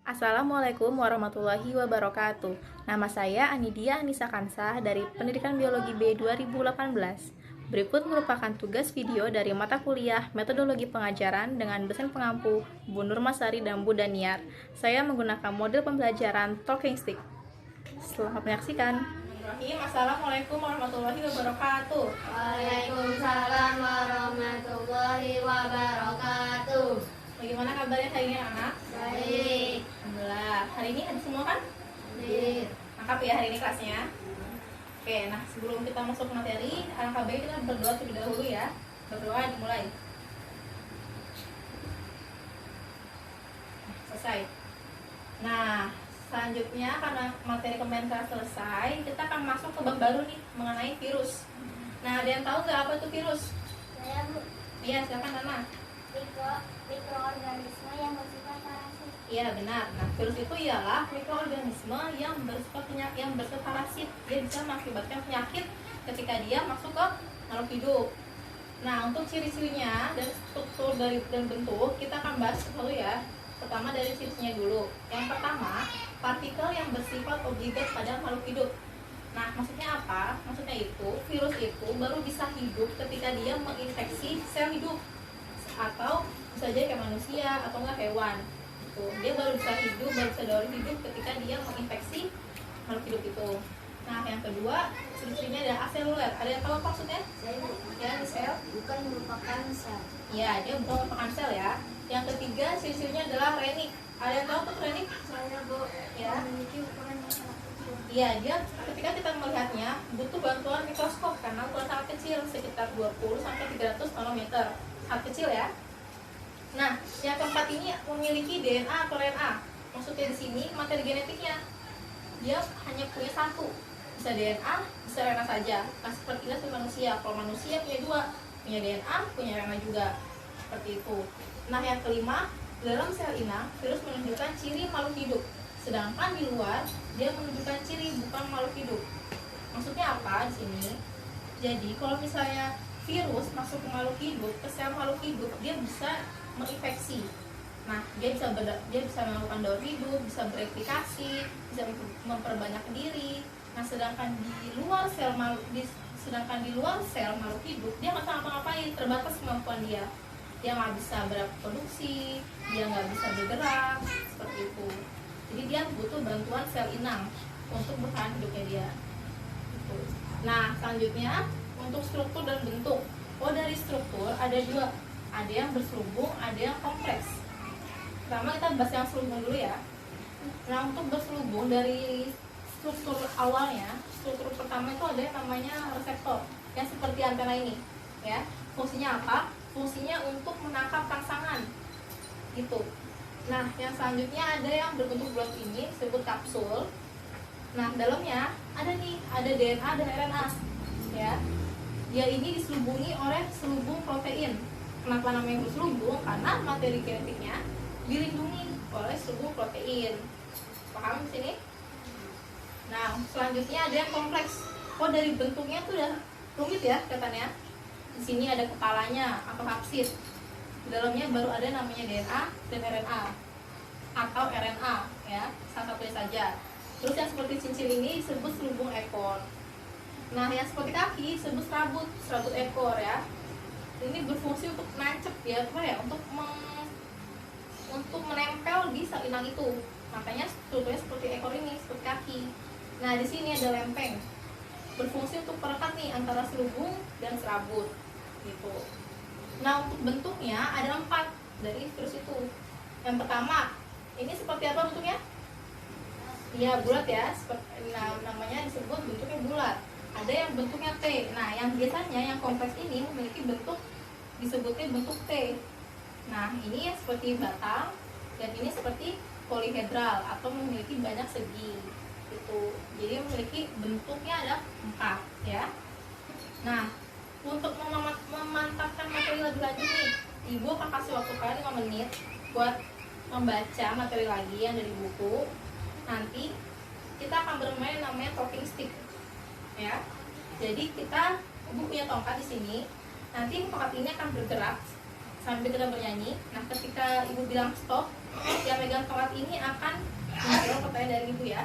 Assalamualaikum warahmatullahi wabarakatuh. Nama saya Anidia Anissa Kansah dari Pendidikan Biologi B 2018. Berikut merupakan tugas video dari mata kuliah Metodologi Pengajaran dengan dosen pengampu Bu Nurmasari dan Bu Daniar. Saya menggunakan model pembelajaran Talking Stick. Selamat menyaksikan. Assalamualaikum warahmatullahi wabarakatuh. Waalaikumsalam warahmatullahi wabarakatuh. Bagaimana kabarnya hari ini anak? Baik. Alhamdulillah. Hari ini ada semua kan? Baik. Lengkap ya hari ini kelasnya? Oke, nah sebelum kita masuk ke materi, alangkah baik kita berdoa terlebih dahulu ya. Berdoa dimulai. Selesai. Nah, selanjutnya karena materi kemarin telah selesai, kita akan masuk ke bab baru nih mengenai virus. Nah, ada yang tahu nggak apa itu virus? Saya Iya, silakan Nana. mikroorganisme yang bersifat parasit. Iya benar. Nah, virus itu ialah mikroorganisme yang bersifat parasit. Dia bisa mengakibatkan penyakit ketika dia masuk ke makhluk hidup. Nah, untuk ciri-cirinya dan struktur dan bentuk kita akan bahas dulu ya. Pertama dari ciri-cirinya dulu. Yang pertama, partikel yang bersifat obligat pada makhluk hidup. Nah, maksudnya apa? Maksudnya itu virus itu baru bisa hidup ketika dia menginfeksi sel hidup, atau bisa jadi kayak manusia atau enggak hewan. Dia baru bisa daur hidup ketika dia menginfeksi makhluk hidup itu. Nah, yang kedua ciri-cirinya adalah aseluler. Ada yang tahu apa maksudnya? Ya, di sel. Bukan merupakan sel. Ya, dia bukan merupakan sel ya. Yang ketiga ciri-cirinya adalah renik. Ada yang tahu tuh renik? Saya Ya. memiliki ukuran yang sangat kecil. Iya, dia ketika kita melihatnya butuh bantuan mikroskop karena ukuran sangat kecil, sekitar 20 sampai 300 nanometer. Sangat kecil ya. Nah, yang keempat ini memiliki DNA atau RNA. Maksudnya di sini materi genetiknya dia hanya punya satu, bisa DNA, bisa RNA saja. Nah, seperti manusia. Kalau manusia punya dua, punya DNA, punya RNA juga. Seperti itu. Nah, yang kelima, dalam sel inang, virus menunjukkan ciri makhluk hidup. Sedangkan di luar, dia menunjukkan ciri bukan makhluk hidup. Maksudnya apa di sini? Jadi, kalau misalnya virus masuk ke makhluk hidup, ke sel makhluk hidup, dia bisa menginfeksi. Nah, dia bisa melakukan daur hidup, bisa bereplikasi, bisa memperbanyak diri. Nah, sedangkan di luar sel makhluk hidup, dia nggak bisa ngapa-ngapain, terbatas kemampuan dia. Dia nggak bisa bereproduksi, dia nggak bisa bergerak, seperti itu. Jadi dia butuh bantuan sel inang untuk bertahan hidupnya dia. Gitu. Nah, selanjutnya untuk struktur dan bentuk. Dari struktur ada dua, ada yang berselubung, ada yang kompleks. Pertama kita bahas yang selubung dulu ya. Nah, untuk berselubung dari struktur awalnya, struktur pertama itu ada yang namanya reseptor, yang seperti antena ini, ya. Fungsinya apa? Fungsinya untuk menangkap rangsangan, gitu. Nah, yang selanjutnya ada yang berbentuk bulat ini, disebut kapsul. Nah, dalamnya ada DNA dan RNA, ya. Dia ini diselubungi oleh selubung protein. Kenapa namanya berselubung? Karena materi genetiknya dilindungi oleh selubung protein. Paham di sini? Nah, selanjutnya ada yang kompleks. Dari bentuknya tuh udah rumit ya katanya. Di sini ada kepalanya atau kapsid. Di dalamnya baru ada namanya DNA dan RNA atau RNA, ya, salah satunya saja. Terus yang seperti cincin ini disebut selubung ekor. Nah, yang seperti kaki disebut serabut ekor ya. Ini berfungsi untuk nancep ya, untuk menempel di sel inang itu. Makanya strukturnya seperti ekor ini, seperti kaki. Nah, di sini ada lempeng. Berfungsi untuk perekat nih antara selubung dan serabut gitu. Nah, untuk bentuknya ada 4 dari virus itu. Yang pertama, ini seperti apa bentuknya? Iya, bulat ya. Namanya disebut bentuknya bulat. Ada yang bentuknya T. Nah, yang biasanya yang kompleks ini memiliki bentuk disebutnya bentuk T. Nah, ini seperti batang dan ini seperti polihedral atau memiliki banyak segi. Gitu. Jadi memiliki bentuknya ada 4 ya. Nah, untuk memantapkan materi lebih lanjut nih, Ibu akan kasih waktu kalian 5 menit buat membaca materi lagi yang dari buku. Nanti kita akan bermain namanya talking stick. Ya. Jadi Ibu punya tongkat di sini. Nanti tongkat ini akan bergerak sambil kita bernyanyi. Nah, ketika ibu bilang stop, yang megang pelat ini akan menjawab pertanyaan dari ibu ya.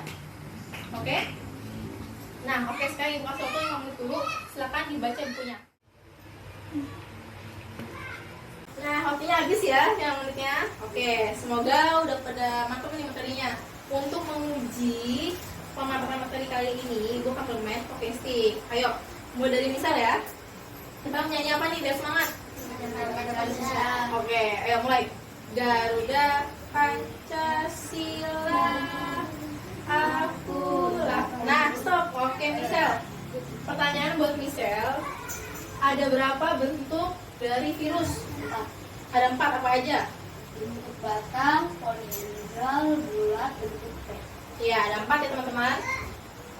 Oke? Nah, oke, sekarang ibu kasih waktu 5 menit dulu. Silakan dibaca bukunya. Nah, waktunya habis ya, 5 menitnya. Oke, semoga udah pada mantap nih materinya. Untuk menguji pemaparan materi kali ini, ibu akan bermain pakai stick. Ayo, mulai dari misal ya. Kita menyanyi apa nih biar semangat? Oke, ayo mulai. Garuda Pancasila, akulah. Nah, stop. Oke, Michelle. Pertanyaan buat Michelle. Ada berapa bentuk dari virus? Ada 4, apa aja? Bentuk batang, poliedral, bulat, bentuk P. Iya, ada 4 ya teman-teman.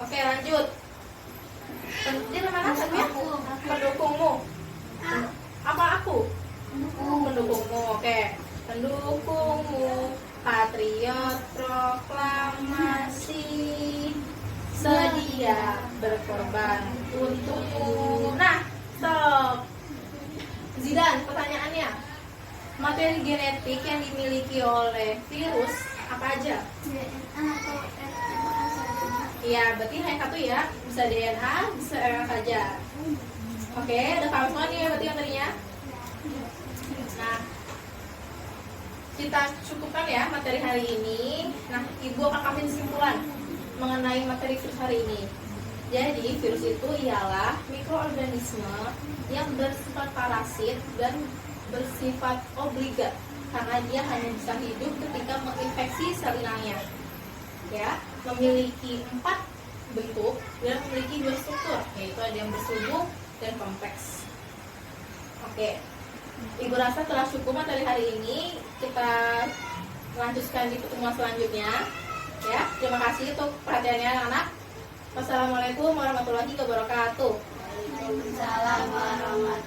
Oke, lanjut. Dia mana satunya? Pendukungmu. Apa aku? Pendukungmu. Oke. Pendukungmu, patriot proklamasi, sedia berkorban untukmu. Nah, stop. Zidan, pertanyaannya. Materi genetik yang dimiliki oleh virus apa aja? DNA atau RNA saja. Iya, berarti hanya satu ya. Bisa DNA, bisa RNA saja. Oke, udah paham semua nih ya berarti materinya. Nah, kita cukupkan ya materi hari ini. Nah, ibu akan kasih kesimpulan mengenai materi virus hari ini. Jadi, virus itu ialah mikroorganisme yang bersifat parasit dan bersifat obligat karena dia hanya bisa hidup ketika menginfeksi sel inangnya. Ya, memiliki 4 bentuk dan memiliki 2 struktur, yaitu ada yang berselubung dan kompleks. Oke, ibu rasa telah cukup materi hari ini. Kita lanjutkan di pertemuan selanjutnya. Ya, terima kasih untuk perhatiannya anak-anak. Wassalamualaikum warahmatullahi wabarakatuh. Waalaikumsalam warahmatullahi